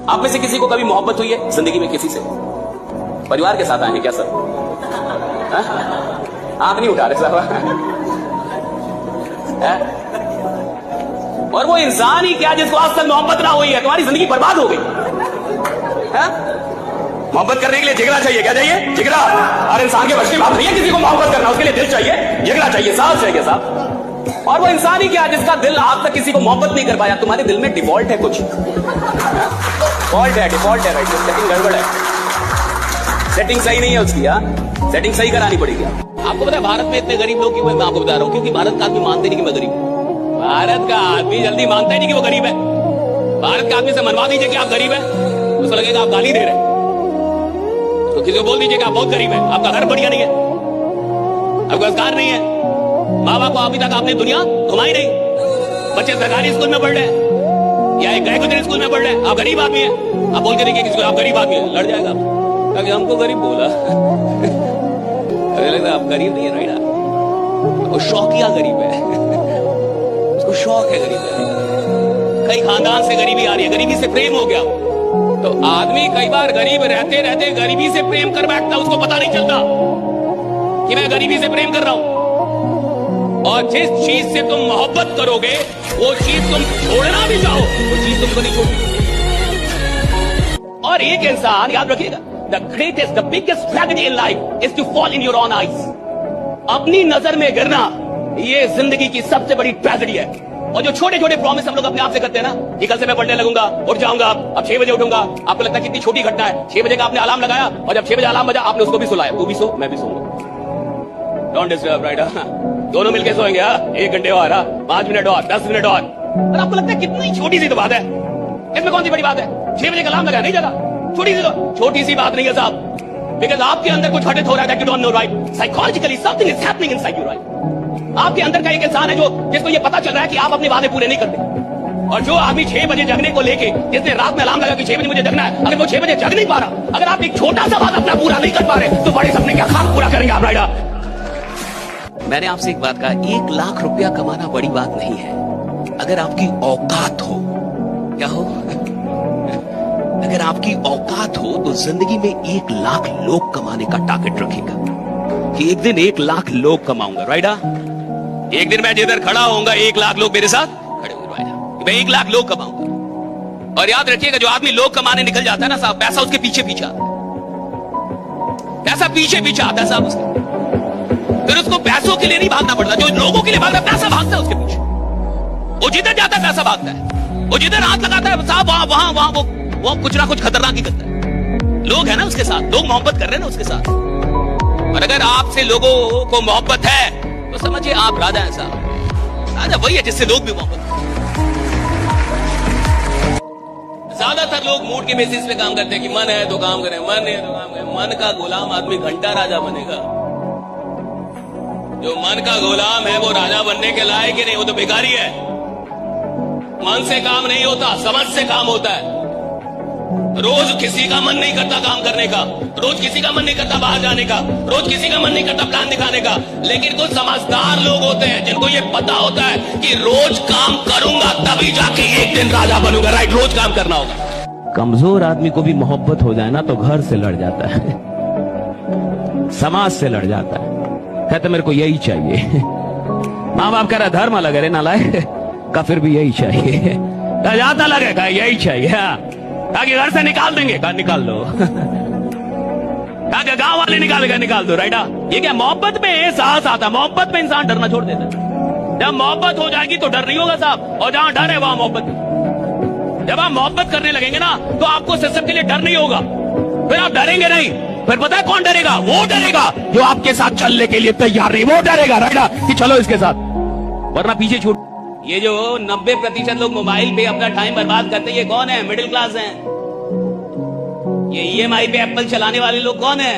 आप में से किसी को कभी मोहब्बत हुई है जिंदगी में किसी से? परिवार के साथ आए हैं क्या सर? आंख नहीं उठा रहे साहब। और वो इंसान ही क्या जिसको आज तक मोहब्बत ना हुई है, तुम्हारी जिंदगी बर्बाद हो गई। मोहब्बत करने के लिए जिगरा चाहिए। क्या चाहिए? जिगरा। और इंसान के वश की बात नहीं है किसी को मोहब्बत करना, उसके लिए दिल चाहिए, जिगरा चाहिए, साहब चाहिए साहब। और वो इंसान ही क्या जिसका दिल आज तक किसी को मोहब्बत नहीं कर पाया। तुम्हारे दिल में डिफॉल्ट है, कुछ डिफॉल्ट है राइट, सेटिंग गड़बड़ है, सेटिंग सही नहीं है उसकी। सेटिंग सही करानी पड़ेगी। आपको पता है भारत में इतने गरीब लोग क्यों हैं? मैं आपको बता रहा हूं, क्योंकि भारत का आदमी मानते नहीं कि मैं गरीब हूं। भारत का आदमी जल्दी मानता ही नहीं कि वो गरीब है। भारत के आदमी से मनवा दीजिए कि आप गरीब हैं, उसको लगेगा आप गाली दे रहे हैं। तो किसी को बोल दीजिए कि आप बहुत गरीब है, आपका घर बढ़िया नहीं है, आपका संस्कार नहीं है, माँ बाप को अभी तक आपने दुनिया घुमाई नहीं, बच्चे सरकारी स्कूल में पढ़ रहे हैं या एक गए स्कूल में पढ़ रहे हैं, आप गरीब आदमी है। आप बोल के देखिए किसी को आप गरीब आदमी है, लड़ जाएगा आपसे, हमको गरीब बोला। लगता है आप गरीब नहीं है राइट, वो शौकिया गरीब है, उसको शौक है गरीब है। कई खानदान से गरीबी आ रही है, गरीबी से प्रेम हो गया। तो आदमी कई बार गरीब रहते रहते गरीबी से प्रेम कर बैठता, उसको पता नहीं चलता कि मैं गरीबी से प्रेम कर रहा हूं। और जिस चीज से तुम मोहब्बत करोगे वो चीज तुम छोड़ना भी चाहो वो चीज तुमको नहीं छोड़नी। और एक इंसान याद रखिएगा, the greatest the biggest tragedy in life is to fall in your own eyes. अपनी नजर में गिरना ये जिंदगी की सबसे बड़ी ट्रेजेडी है। और जो छोटे छोटे प्रॉमिस हम लोग अपने आप से करते हैं ना, कि कल से मैं पढ़ने लगूंगा, उठ जाऊंगा, अब 6 बजे उठूंगा। आपको लगता है कितनी छोटी घटना है, 6 बजे का आपने अलार्म लगाया और जब 6 बजे अलार्म बजा आपने उसको भी सुलाया, तू भी सो मैं भी सोऊंगा, डोंट डिस्टर्ब राइट। दोनों मिलकर सोएंगे 1 घंटे और 5 मिनट और 10 मिनट और आपको लगता है कितनी छोटी सी तो बात है, इसमें कौन सी बड़ी बात है? 6 बजे का अलार्म लगाया नहीं जगा, छोटी सी बात नहीं है साहब, बिकॉज आपके अंदर कुछ घटित हो रहा है, you don't know right, psychologically something is happening inside you right. आपके अंदर का एक इंसान है जो जिसको ये पता चल रहा है कि आप अपने वादे पूरे नहीं करते। और जो आदमी 6 बजे जगने को लेके, जिसने रात में अलार्म लगा कि 6 बजे मुझे जगना है, अगर वो 6 बजे जग नहीं पा रहा, अगर आप एक छोटा सा बात अपना पूरा नहीं कर पा रहे तो बड़े सपने क्या खाक पूरा करेंगे आप राइडा। मैंने आपसे एक बात कहा, 1 लाख रुपया कमाना बड़ी बात नहीं है अगर आपकी औकात हो। क्या हो? अगर आपकी औकात हो तो जिंदगी में 1 लाख लोग कमाने का टारगेट रखेगा कि एक दिन 1 लाख लोग कमाऊंगा राइडा। एक दिन मैं जिधर खड़ा होऊंगा 1 लाख लोग मेरे साथ खड़े होंगे राइडा, मैं 1 लाख लोग कमाऊंगा। और याद रखिएगा जो आदमी लोग कमाने निकल जाता है ना साहब, पैसा उसके पीछे पीछे आता है, पैसा पीछे पीछे आता है साहब उसके। फिर उसको पैसों के लिए नहीं भागना पड़ता, जो लोगों के लिए भागता है पैसा भागता है उसके पीछे। वो जिधर जाता है पैसा भागता है, वो जिधर हाथ लगाता है साहब वहां वो कुछ ना कुछ खतरनाक ही करता है। लोग है ना उसके साथ, लोग मोहब्बत कर रहे हैं ना उसके साथ। और अगर आपसे लोगों को मोहब्बत है तो समझिए आप राजा हैं साहब। राजा वही है जिससे लोग भी मोहब्बत करते हैं। ज्यादातर लोग मूड के बेसिस पे काम करते हैं कि मन है तो काम करें, मन है तो काम करें। मन का गुलाम आदमी घंटा राजा बनेगा, जो मन का गुलाम है वो राजा बनने के लायक ही नहीं, वो तो बेकारी है। मन से काम नहीं होता, समझ से काम होता है। रोज किसी का मन नहीं करता काम करने का, रोज किसी का मन नहीं करता बाहर जाने का, रोज किसी का मन नहीं करता प्लान दिखाने का। लेकिन कुछ समझदार लोग होते हैं जिनको ये पता होता है कि रोज काम करूंगा तभी जाके एक दिन राजा बनूंगा राइट, रोज काम करना होगा। कमजोर आदमी को भी मोहब्बत हो जाए ना तो घर से लड़ जाता है, समाज से लड़ जाता है, कहते मेरे को यही चाहिए। माँ बाप कह रहा धर्म अलग है नालायक का, फिर भी यही चाहिए, ज्यादा लगेगा यही चाहिए, ताकि घर से निकाल देंगे, कहा निकाल लो, ताकि गांव वाले निकालेगा निकाल दो राइडा। ये क्या मोहब्बत में एहसास आता है, मोहब्बत में इंसान डरना छोड़ देता है। जब मोहब्बत हो जाएगी तो डर नहीं होगा साहब, और जहां डर है वहां मोहब्बत। जब आप मोहब्बत करने लगेंगे ना तो आपको सिस्टम के लिए डर नहीं होगा, फिर आप डरेंगे नहीं। फिर पता है कौन डरेगा? वो डरेगा जो आपके साथ चलने के लिए तैयार नहीं, वो डरेगा राइडा कि चलो इसके साथ, वरना पीछे छूट। ये जो 90% लोग मोबाइल पे अपना टाइम बर्बाद करते हैं, ये कौन है? मिडिल क्लास हैं। ये EMI पे एप्पल चलाने वाले लोग कौन है?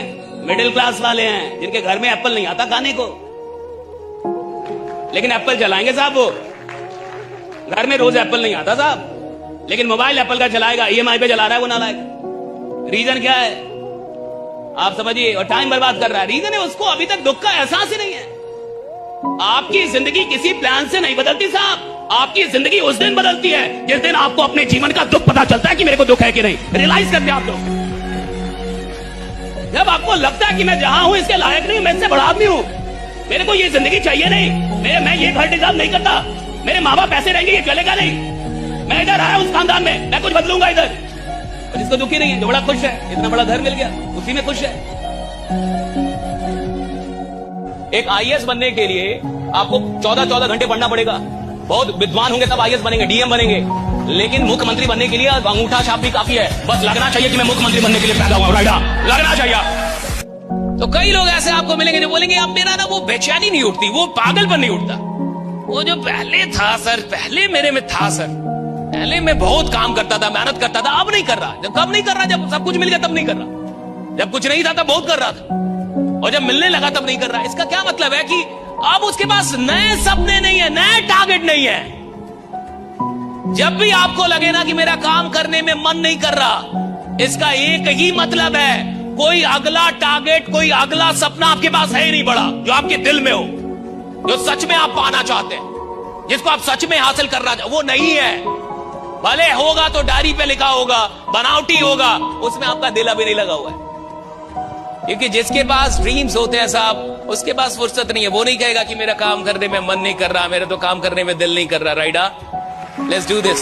मिडिल क्लास वाले हैं, जिनके घर में एप्पल नहीं आता खाने को, लेकिन एप्पल चलाएंगे साहब। वो घर में रोज एप्पल नहीं आता साहब, लेकिन मोबाइल एप्पल का चलाएगा, EMI पे चला रहा है वो नालायक। रीजन क्या है आप समझिए? और टाइम बर्बाद कर रहा है। रीजन है उसको अभी तक दुख का एहसास ही नहीं है। आपकी जिंदगी किसी प्लान से नहीं बदलती साहब। आपकी जिंदगी उस दिन बदलती है जिस दिन आपको अपने जीवन का दुख पता चलता है कि मेरे को दुख है कि नहीं। रियलाइज करते हैं आप लोग। जब आपको लगता है कि मैं जहां हूं इसके लायक नहीं, मैं इससे बड़ा आदमी हूं, मेरे को ये जिंदगी चाहिए नहीं, मैं ये घर डिजर्व नहीं करता, मेरे माँ बाप पैसे रहेंगे, ये चलेगा नहीं, मैं इधर आया उस खानदान में, मैं कुछ बदलूंगा इधर। और जिसको दुखी नहीं है, जो बड़ा खुश है, इतना बड़ा घर मिल गया, उसी में खुश है। एक आईएएस बनने के लिए आपको 14-14 घंटे पढ़ना पड़ेगा। बहुत विद्वान होंगे तब आईएएस बनेंगे, डीएम बनेंगे। लेकिन मुख्यमंत्री बनने के लिए अंगूठा छाप भी काफी है। बस लगना चाहिए कि मैं मुख्यमंत्री बनने के लिए पैदा हुआ, राइडा लगना चाहिए। तो कई लोग ऐसे आपको मिलेंगे जो बोलेंगे अब मेरा ना वो बेचैनी नहीं उठती, वो पागलपन नहीं उठता, वो जो पहले था सर, पहले मेरे में था सर, पहले मैं बहुत काम करता था, मेहनत करता था, अब नहीं कर रहा। जब कब नहीं कर रहा? जब सब कुछ मिल गया तब नहीं कर रहा। जब कुछ नहीं था तब बहुत कर रहा था, और जब मिलने लगा तब नहीं कर रहा। इसका क्या मतलब है कि अब उसके पास नए सपने नहीं है, नए टारगेट नहीं है। जब भी आपको लगे ना कि मेरा काम करने में मन नहीं कर रहा, इसका एक ही मतलब है, कोई अगला टारगेट, कोई अगला सपना आपके पास है ही नहीं बड़ा, जो आपके दिल में हो, जो सच में आप पाना चाहते हैं, जिसको आप सच में हासिल करना चाहते, वो नहीं है। भले होगा तो डायरी पे लिखा होगा, बनावटी होगा, उसमें आपका दिल अभी नहीं लगा हुआ है। क्योंकि जिसके पास ड्रीम्स होते हैं साहब, उसके पास फुर्सत नहीं है। वो नहीं कहेगा कि मेरा काम करने में मन नहीं कर रहा, मेरा तो काम करने में दिल नहीं कर रहा। राइडा, लेट्स डू दिस।